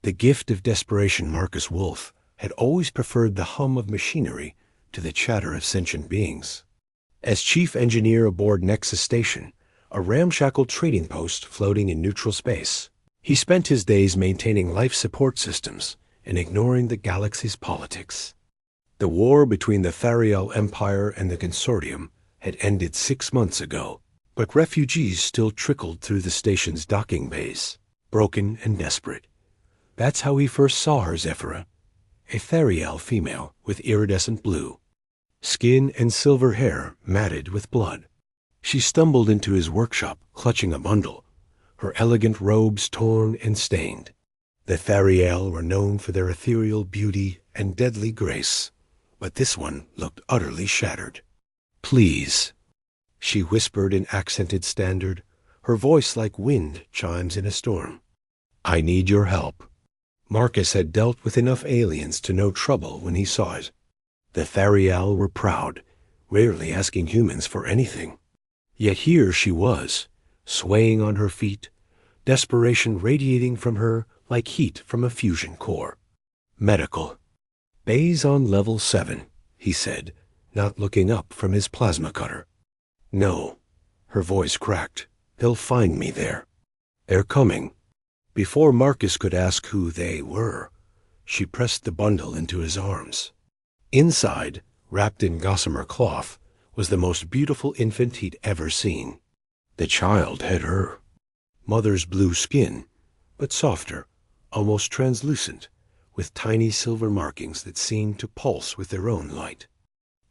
The gift of desperation Marcus Wolf had always preferred the hum of machinery to the chatter of sentient beings. As chief engineer aboard Nexus Station, a ramshackle trading post floating in neutral space, he spent his days maintaining life support systems and ignoring the galaxy's politics. The war between the Thariel Empire and the Consortium had ended 6 months ago, but refugees still trickled through the station's docking bays, broken and desperate. That's how he first saw her, Zephyra, a Thariel female with iridescent blue, skin and silver hair matted with blood. She stumbled into his workshop, clutching a bundle, her elegant robes torn and stained. The Thariel were known for their ethereal beauty and deadly grace, but this one looked utterly shattered. "Please," she whispered in accented standard, her voice like wind chimes in a storm. "I need your help." Marcus had dealt with enough aliens to know trouble when he saw it. The Thariel were proud, rarely asking humans for anything. Yet here she was, swaying on her feet, desperation radiating from her like heat from a fusion core. "Medical. Bays on level 7, he said, not looking up from his plasma cutter. "No." Her voice cracked. "They'll find me there." "They're coming." Before Marcus could ask who they were, she pressed the bundle into his arms. Inside, wrapped in gossamer cloth, was the most beautiful infant he'd ever seen. The child had her. Mother's blue skin, but softer, almost translucent, with tiny silver markings that seemed to pulse with their own light.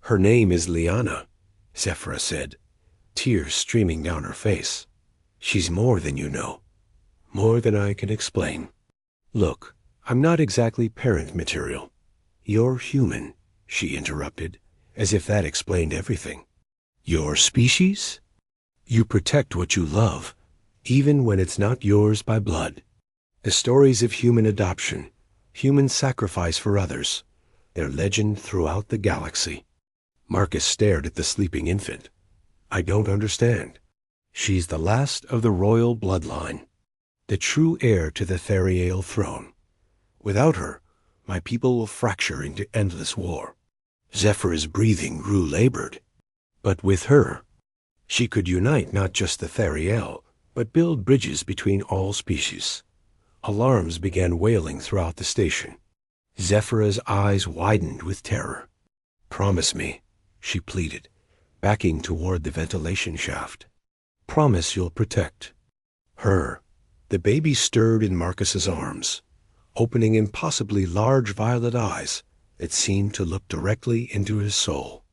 "Her name is Liana," Zephyra said, tears streaming down her face. "She's more than you know. More than I can explain. Look, I'm not exactly parent material. You're human," she interrupted, as if that explained everything. "Your species? You protect what you love, even when it's not yours by blood. The stories of human adoption, human sacrifice for others, they're legend throughout the galaxy." Marcus stared at the sleeping infant. "I don't understand." "She's the last of the royal bloodline, the true heir to the Thariel throne. Without her, my people will fracture into endless war." Zephyra's breathing grew labored. "But with her, she could unite not just the Thariel, but build bridges between all species." Alarms began wailing throughout the station. Zephyra's eyes widened with terror. "Promise me," she pleaded, backing toward the ventilation shaft. "Promise you'll protect her." The baby stirred in Marcus's arms, opening impossibly large violet eyes that seemed to look directly into his soul.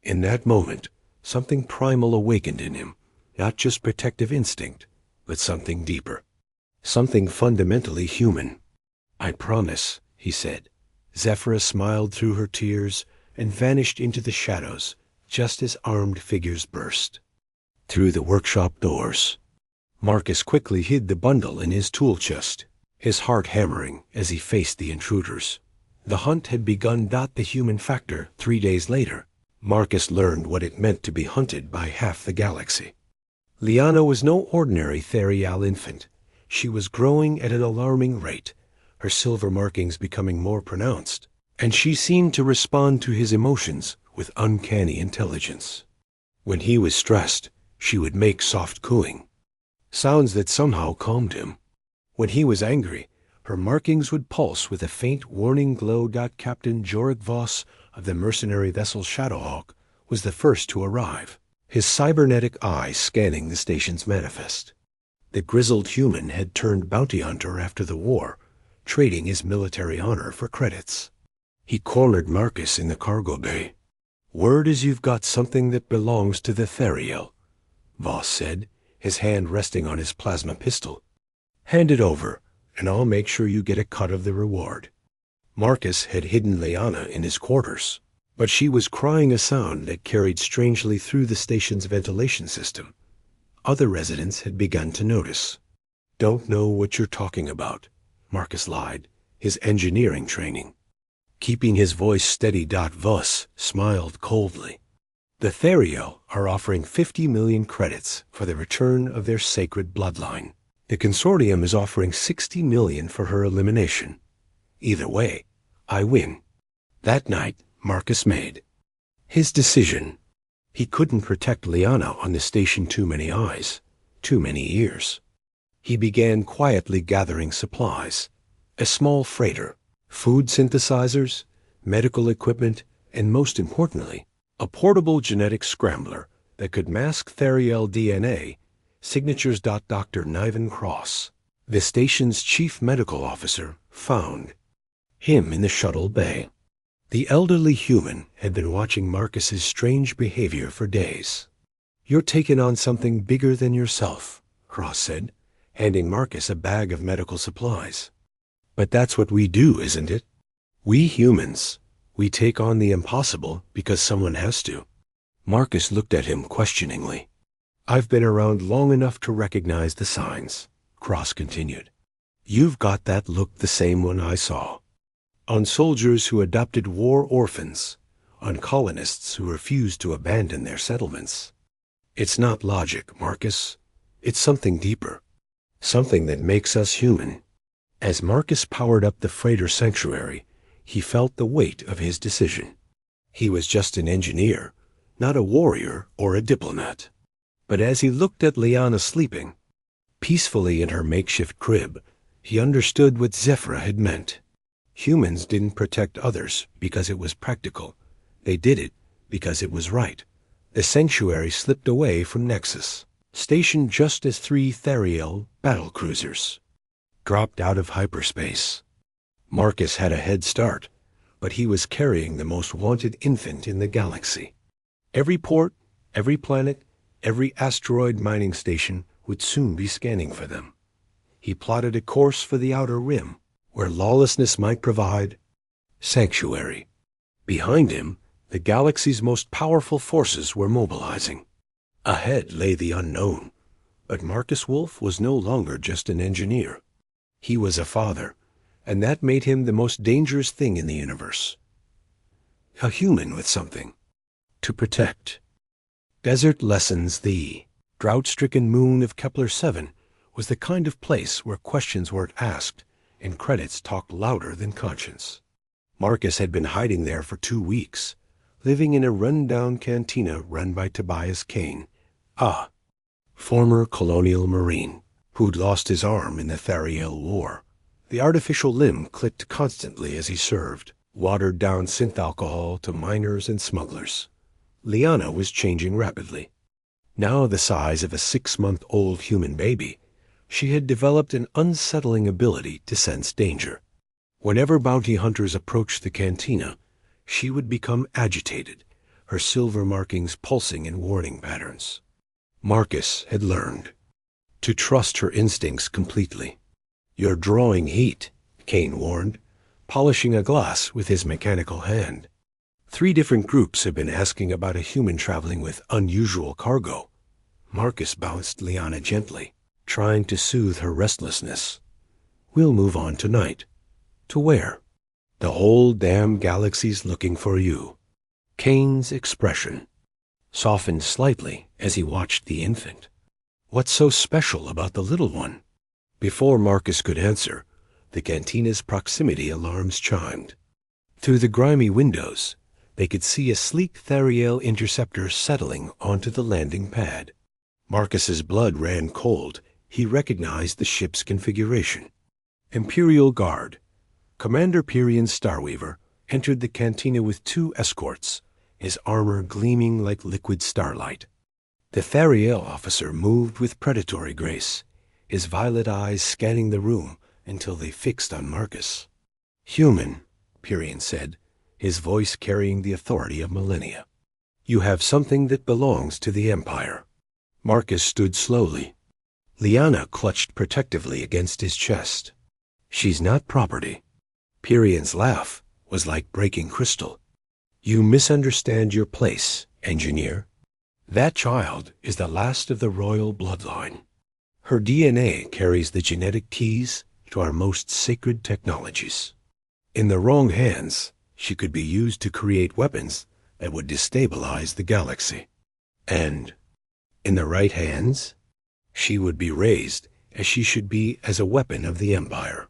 In that moment, something primal awakened in him, not just protective instinct, but something deeper, something fundamentally human. "I promise," he said. Zephyra smiled through her tears and vanished into the shadows just as armed figures burst through the workshop doors. Marcus quickly hid the bundle in his tool chest, his heart hammering as he faced the intruders. The hunt had begun. The human factor 3 days later, Marcus learned what it meant to be hunted by half the galaxy. Liana was no ordinary Thariel infant. She was growing at an alarming rate, her silver markings becoming more pronounced, and she seemed to respond to his emotions with uncanny intelligence. When he was stressed, she would make soft cooing, sounds that somehow calmed him. When he was angry, her markings would pulse with a faint warning glow. Captain Jorik Voss of the mercenary vessel Shadowhawk was the first to arrive, his cybernetic eye scanning the station's manifest. The grizzled human had turned bounty hunter after the war, trading his military honor for credits. He cornered Marcus in the cargo bay. "Word is you've got something that belongs to the Thariel," Voss said, his hand resting on his plasma pistol. "Hand it over, and I'll make sure you get a cut of the reward." Marcus had hidden Liana in his quarters, but she was crying a sound that carried strangely through the station's ventilation system. Other residents had begun to notice. "Don't know what you're talking about," Marcus lied, his engineering training. Keeping his voice steady, Voss smiled coldly. "The Thariel are offering 50 million credits for the return of their sacred bloodline. The consortium is offering $60 million for her elimination. Either way, I win. That night, Marcus made his decision. He couldn't protect Liana on the station too many eyes, too many ears. He began quietly gathering supplies. A small freighter, food synthesizers, medical equipment, and most importantly, a portable genetic scrambler that could mask Theriel DNA, signatures. Dr. Niven Cross, the station's chief medical officer, found him in the shuttle bay. The elderly human had been watching Marcus's strange behavior for days. "You're taking on something bigger than yourself," Cross said, handing Marcus a bag of medical supplies. "But that's what we do, isn't it? We humans, we take on the impossible because someone has to." Marcus looked at him questioningly. "I've been around long enough to recognize the signs," Cross continued. "You've got that look the same one I saw. On soldiers who adopted war orphans, on colonists who refused to abandon their settlements. It's not logic, Marcus. It's something deeper. Something that makes us human." As Marcus powered up the freighter sanctuary, he felt the weight of his decision. He was just an engineer, not a warrior or a diplomat. But as he looked at Liana sleeping peacefully in her makeshift crib, he understood what Zephyra had meant. Humans didn't protect others because it was practical. They did it because it was right. The sanctuary slipped away from Nexus, stationed just as 3 Theriel battlecruisers dropped out of hyperspace. Marcus had a head start, but he was carrying the most wanted infant in the galaxy. Every port, every planet, every asteroid mining station would soon be scanning for them. He plotted a course for the outer rim, where lawlessness might provide sanctuary. Behind him, the galaxy's most powerful forces were mobilizing. Ahead lay the unknown, but Marcus Wolf was no longer just an engineer. He was a father, and that made him the most dangerous thing in the universe. A human with something to protect. Desert Lessons. The drought-stricken moon of Kepler-7 was the kind of place where questions weren't asked and credits talked louder than conscience. Marcus had been hiding there for 2 weeks, living in a run-down cantina run by Tobias Kane, a former colonial marine who'd lost his arm in the Theriel War. The artificial limb clicked constantly as he served watered-down synth alcohol to miners and smugglers. Liana was changing rapidly. Now the size of a 6-month-old human baby, she had developed an unsettling ability to sense danger. Whenever bounty hunters approached the cantina, she would become agitated, her silver markings pulsing in warning patterns. Marcus had learned to trust her instincts completely. "You're drawing heat," Kane warned, polishing a glass with his mechanical hand. 3 different groups have been asking about a human traveling with unusual cargo. Marcus bounced Liana gently, trying to soothe her restlessness. "We'll move on tonight." "To where?" "The whole damn galaxy's looking for you." Kane's expression softened slightly as he watched the infant. "What's so special about the little one?" Before Marcus could answer, the cantina's proximity alarms chimed. Through the grimy windows, they could see a sleek Theriel interceptor settling onto the landing pad. Marcus's blood ran cold. He recognized the ship's configuration. Imperial Guard. Commander Pyrian Starweaver entered the cantina with 2 escorts, his armor gleaming like liquid starlight. The Theriel officer moved with predatory grace, his violet eyes scanning the room until they fixed on Marcus. "Human," Pyrian said, his voice carrying the authority of millennia. "You have something that belongs to the Empire." Marcus stood slowly. Liana clutched protectively against his chest. "She's not property." Pyrian's laugh was like breaking crystal. "You misunderstand your place, engineer. That child is the last of the royal bloodline. Her DNA carries the genetic keys to our most sacred technologies. In the wrong hands, she could be used to create weapons that would destabilize the galaxy. And in the right hands, she would be raised as she should be as a weapon of the Empire.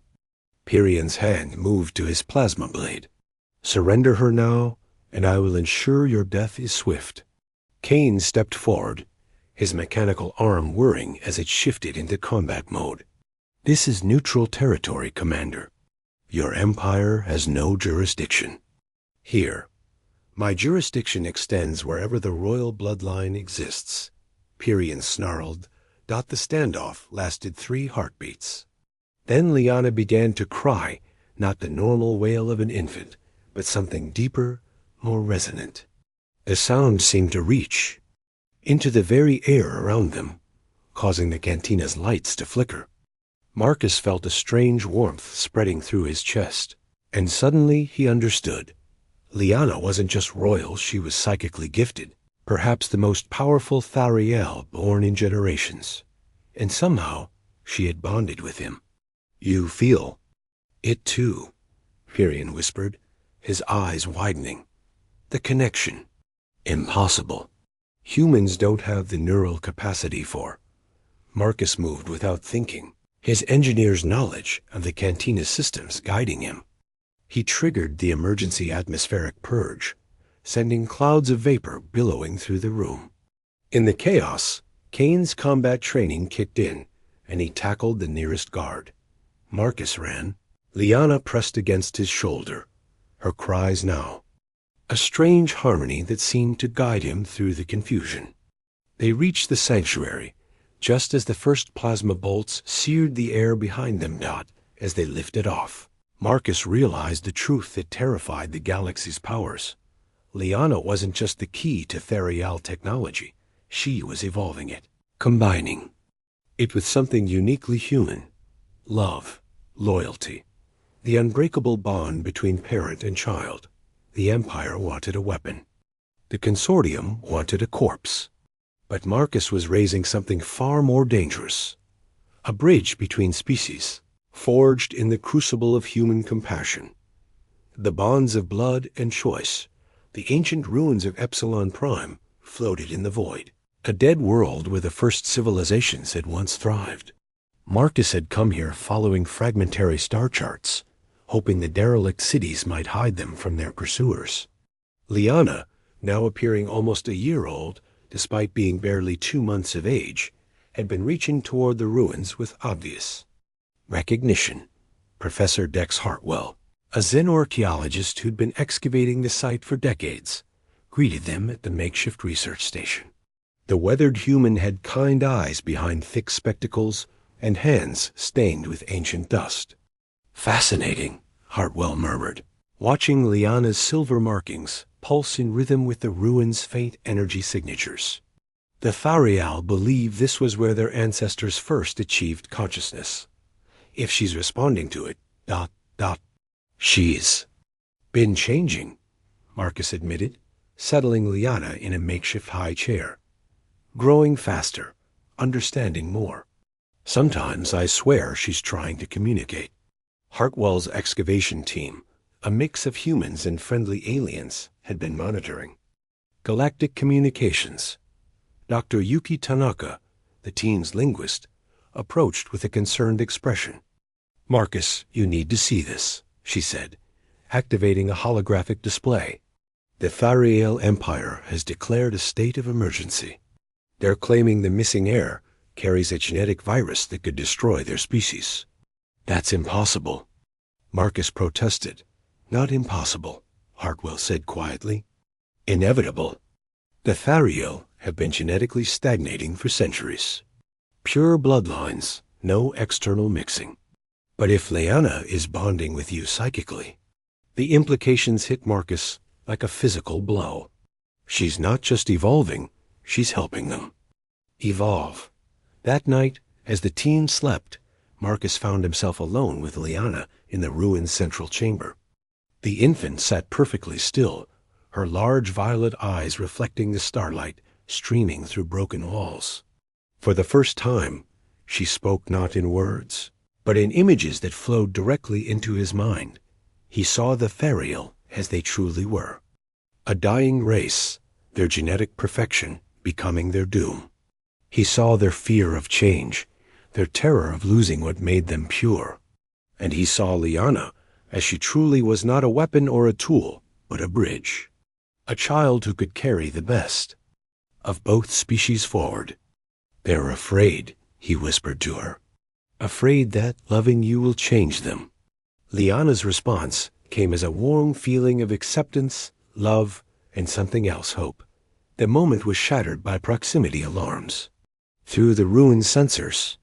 Pyrion's hand moved to his plasma blade. "Surrender her now, and I will ensure your death is swift." Kane stepped forward, his mechanical arm whirring as it shifted into combat mode. "This is neutral territory, Commander. Your Empire has no jurisdiction. Here, my jurisdiction extends wherever the royal bloodline exists." Pyrrhion snarled. The standoff lasted 3 heartbeats. Then Liana began to cry, not the normal wail of an infant, but something deeper, more resonant. The sound seemed to reach into the very air around them, causing the cantina's lights to flicker. Marcus felt a strange warmth spreading through his chest, and suddenly he understood. Liana wasn't just royal, she was psychically gifted, perhaps the most powerful Thariel born in generations. And somehow she had bonded with him. "You feel it too," Pyrrhion whispered, his eyes widening. "The connection. Impossible. Humans don't have the neural capacity for." Marcus moved without thinking, his engineer's knowledge of the cantina systems guiding him. He triggered the emergency atmospheric purge, sending clouds of vapor billowing through the room. In the chaos, Kane's combat training kicked in, and he tackled the nearest guard. Marcus ran. Liana pressed against his shoulder, her cries now a strange harmony that seemed to guide him through the confusion. They reached the sanctuary, just as the first plasma bolts seared the air behind them. As they lifted off, Marcus realized the truth that terrified the galaxy's powers. Liana wasn't just the key to Therial technology. She was evolving it, combining it with something uniquely human: love, loyalty, the unbreakable bond between parent and child. The Empire wanted a weapon. The Consortium wanted a corpse. But Marcus was raising something far more dangerous: a bridge between species, forged in the crucible of human compassion. The bonds of blood and choice, the ancient ruins of Epsilon Prime, floated in the void, a dead world where the first civilizations had once thrived. Marcus had come here following fragmentary star charts, hoping the derelict cities might hide them from their pursuers. Liana, now appearing almost a year old, despite being barely 2 months of age, had been reaching toward the ruins with obvious recognition. Professor Dex Hartwell, a xenorchaeologist who'd been excavating the site for decades, greeted them at the makeshift research station. The weathered human had kind eyes behind thick spectacles and hands stained with ancient dust. "Fascinating," Hartwell murmured, watching Liana's silver markings pulse in rhythm with the ruins' faint energy signatures. The Tharial believe this was where their ancestors first achieved consciousness. If she's responding to it, she's been changing, Marcus admitted, settling Liana in a makeshift high chair. Growing faster, understanding more. Sometimes I swear she's trying to communicate. Hartwell's excavation team, a mix of humans and friendly aliens, had been monitoring. Galactic Communications. Dr. Yuki Tanaka, the team's linguist, approached with a concerned expression. "Marcus, you need to see this," she said, activating a holographic display. "The Thariel Empire has declared a state of emergency. They're claiming the missing heir carries a genetic virus that could destroy their species." "That's impossible," Marcus protested. "Not impossible," Hartwell said quietly. "Inevitable. The Thariel have been genetically stagnating for centuries. Pure bloodlines, no external mixing. But if Liana is bonding with you psychically..." The implications hit Marcus like a physical blow. She's not just evolving, she's helping them evolve. That night, as the team slept, Marcus found himself alone with Liana in the ruin's central chamber. The infant sat perfectly still, her large violet eyes reflecting the starlight streaming through broken walls. For the first time, she spoke not in words, but in images that flowed directly into his mind. He saw the Thariel as they truly were. A dying race, their genetic perfection becoming their doom. He saw their fear of change, their terror of losing what made them pure. And he saw Liana as she truly was not a weapon or a tool, but a bridge. A child who could carry the best of both species forward. "They're afraid," he whispered to her. "Afraid that loving you will change them." Liana's response came as a warm feeling of acceptance, love, and something else, hope. The moment was shattered by proximity alarms. Through the ruined sensors,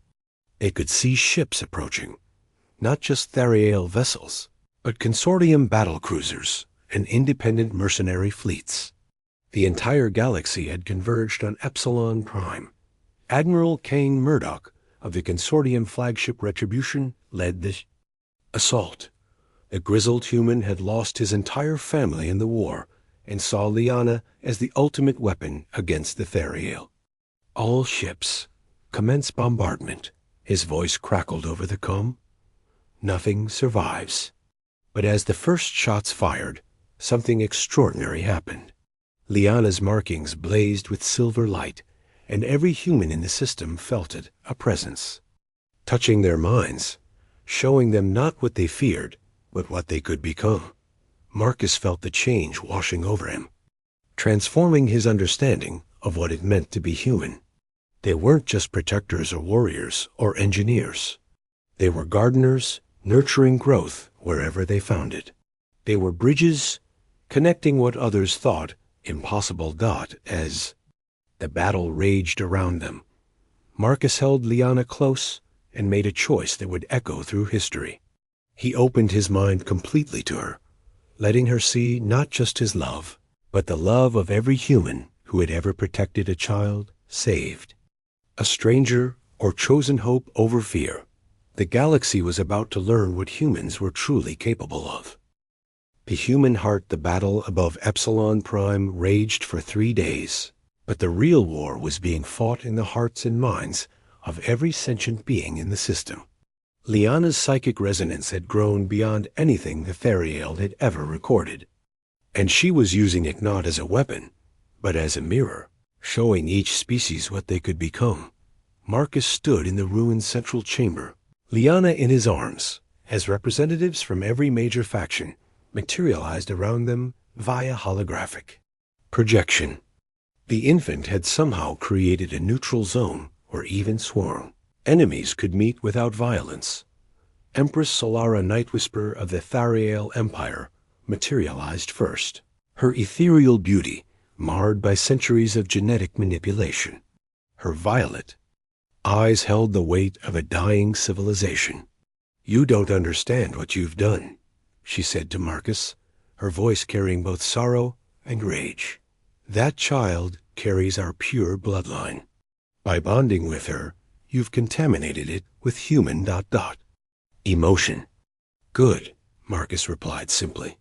they could see ships approaching, not just Therial vessels, but consortium battlecruisers and independent mercenary fleets. The entire galaxy had converged on Epsilon Prime. Admiral Kane Murdoch of the consortium flagship Retribution led the assault. The grizzled human had lost his entire family in the war and saw Liana as the ultimate weapon against the Therial. "All ships, commence bombardment," his voice crackled over the comb. "Nothing survives." But as the first shots fired, something extraordinary happened. Liana's markings blazed with silver light, and every human in the system felt it, a presence, touching their minds, showing them not what they feared, but what they could become. Marcus felt the change washing over him, transforming his understanding of what it meant to be human. They weren't just protectors or warriors or engineers. They were gardeners, nurturing growth wherever they found it. They were bridges, connecting what others thought impossible. As the battle raged around them, Marcus held Liana close and made a choice that would echo through history. He opened his mind completely to her, letting her see not just his love, but the love of every human who had ever protected a child, saved a stranger, or chosen hope over fear. The galaxy was about to learn what humans were truly capable of. The human heart, the battle above Epsilon Prime, raged for 3 days, but the real war was being fought in the hearts and minds of every sentient being in the system. Liana's psychic resonance had grown beyond anything the Therial had ever recorded, and she was using it not as a weapon, but as a mirror, showing each species what they could become. Marcus stood in the ruined central chamber, Liana in his arms, as representatives from every major faction materialized around them via holographic projection. The infant had somehow created a neutral zone where even sworn enemies could meet without violence. Empress Solara Nightwhisper of the Thariel Empire materialized first, her ethereal beauty marred by centuries of genetic manipulation. Her violet eyes held the weight of a dying civilization. "You don't understand what you've done," she said to Marcus, her voice carrying both sorrow and rage. "That child carries our pure bloodline. By bonding with her, you've contaminated it with human ... emotion." "Good," Marcus replied simply.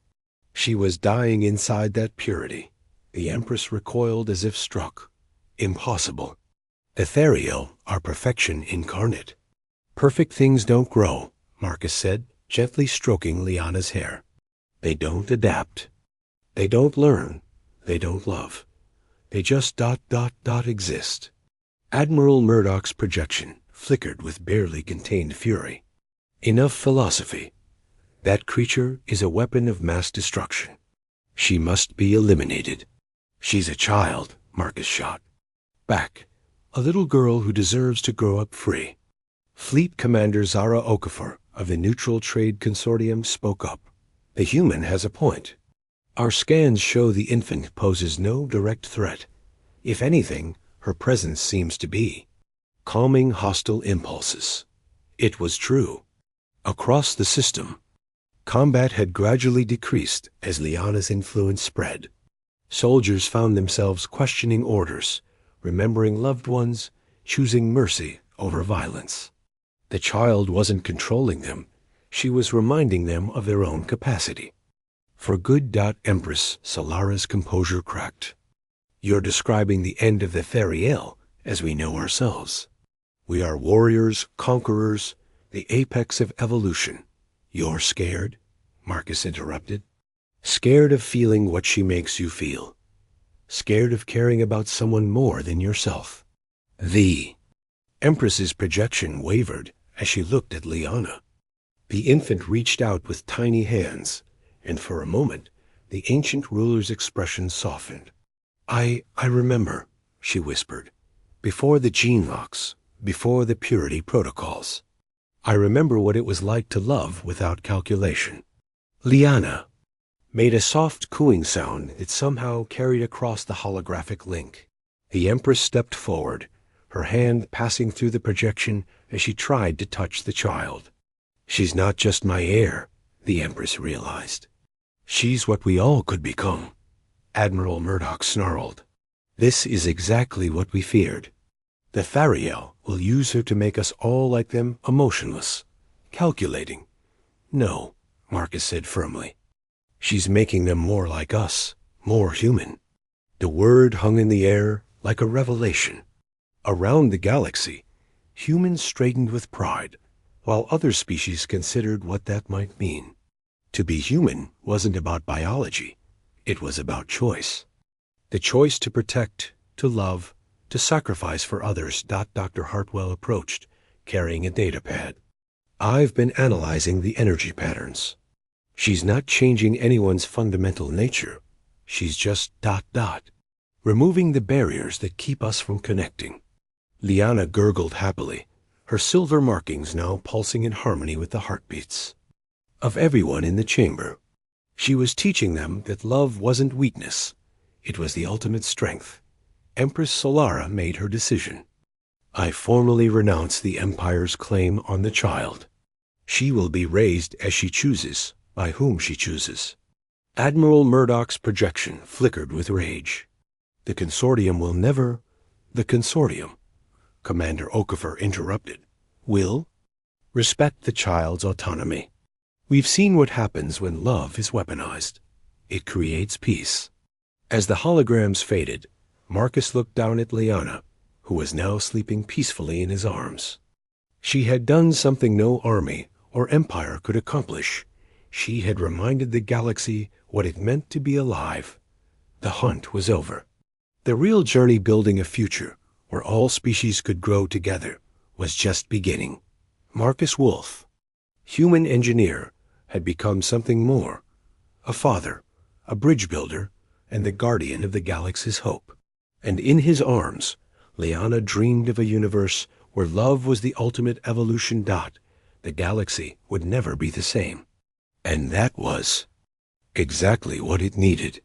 She was dying inside that purity. The Empress recoiled as if struck. "Impossible. The Therial are perfection incarnate." "Perfect things don't grow," Marcus said, gently stroking Liana's hair. "They don't adapt. They don't learn. They don't love. They just ... exist." Admiral Murdoch's projection flickered with barely contained fury. "Enough philosophy. That creature is a weapon of mass destruction. She must be eliminated." "She's a child," Marcus shot back. "A little girl who deserves to grow up free." Fleet Commander Zara Okafor of the Neutral Trade Consortium spoke up. "The human has a point. Our scans show the infant poses no direct threat. If anything, her presence seems to be calming hostile impulses." It was true. Across the system, combat had gradually decreased as Liana's influence spread. Soldiers found themselves questioning orders, remembering loved ones, choosing mercy over violence. The child wasn't controlling them. She was reminding them of their own capacity. "For good." Empress Solara's composure cracked. "You're describing the end of the Therial as we know ourselves. We are warriors, conquerors, the apex of evolution. You're scared?" Marcus interrupted. "Scared of feeling what she makes you feel. Scared of caring about someone more than yourself." The Empress's projection wavered as she looked at Liana. The infant reached out with tiny hands, and for a moment, the ancient ruler's expression softened. I remember, she whispered, before the gene locks, before the purity protocols. I remember what it was like to love without calculation. Liana made a soft cooing sound that somehow carried across the holographic link. The Empress stepped forward, her hand passing through the projection as she tried to touch the child. She's not just my heir, the Empress realized. She's what we all could become. Admiral Murdoch snarled. This is exactly what we feared. The Thariel will use her to make us all like them, emotionless, calculating. No, Marcus said firmly. She's making them more like us, more human. The word hung in the air like a revelation. Around the galaxy, humans straightened with pride, while other species considered what that might mean. To be human wasn't about biology. It was about choice. The choice to protect, to love, to sacrifice for others. Dr. Hartwell approached, carrying a data pad. I've been analyzing the energy patterns. She's not changing anyone's fundamental nature. She's just ... removing the barriers that keep us from connecting. Liana gurgled happily, her silver markings now pulsing in harmony with the heartbeats of everyone in the chamber. She was teaching them that love wasn't weakness. It was the ultimate strength. Empress Solara made her decision. I formally renounce the Empire's claim on the child. She will be raised as she chooses, by whom she chooses. Admiral Murdoch's projection flickered with rage. The consortium will never... The consortium, Commander Okafor interrupted, will respect the child's autonomy. We've seen what happens when love is weaponized. It creates peace. As the holograms faded, Marcus looked down at Liana, who was now sleeping peacefully in his arms. She had done something no army or empire could accomplish. She had reminded the galaxy what it meant to be alive. The hunt was over. The real journey building a future where all species could grow together was just beginning. Marcus Wolf, human engineer, had become something more. A father, a bridge builder, and the guardian of the galaxy's hope. And in his arms, Liana dreamed of a universe where love was the ultimate evolution. The galaxy would never be the same. And that was exactly what it needed.